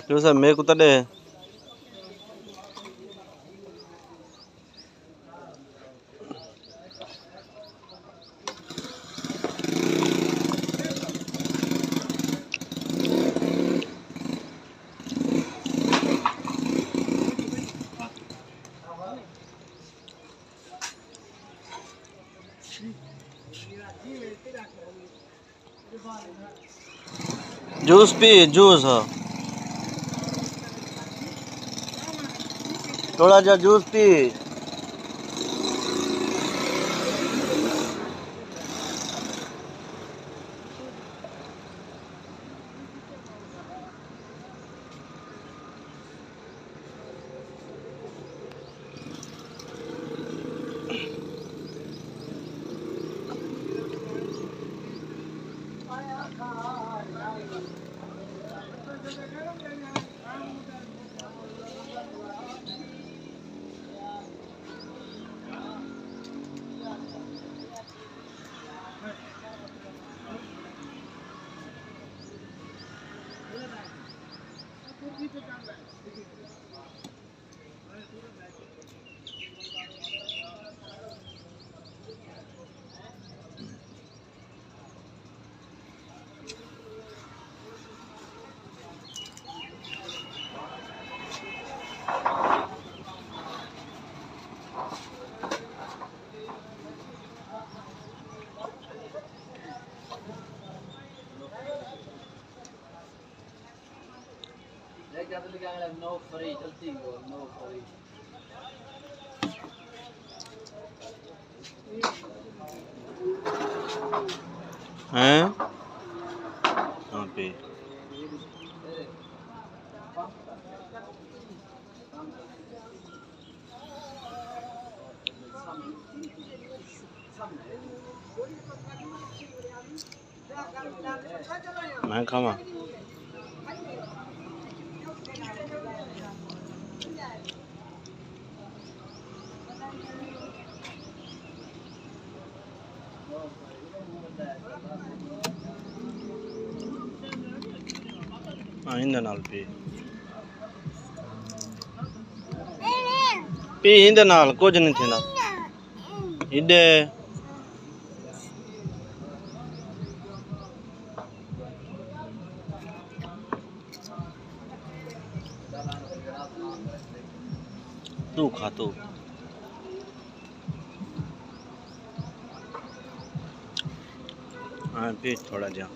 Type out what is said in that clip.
जो सर मेरे को तड़े जूस पी जूस हाँ थोड़ा जा जूस पी नो फ्री चलती हो नो फ्री हैं हाँ पे मैं खावा हाँ इंदा नाल पी पी इंदा नाल कुछ नहीं थी ना इधे तू खा तू हाँ पी थोड़ा जा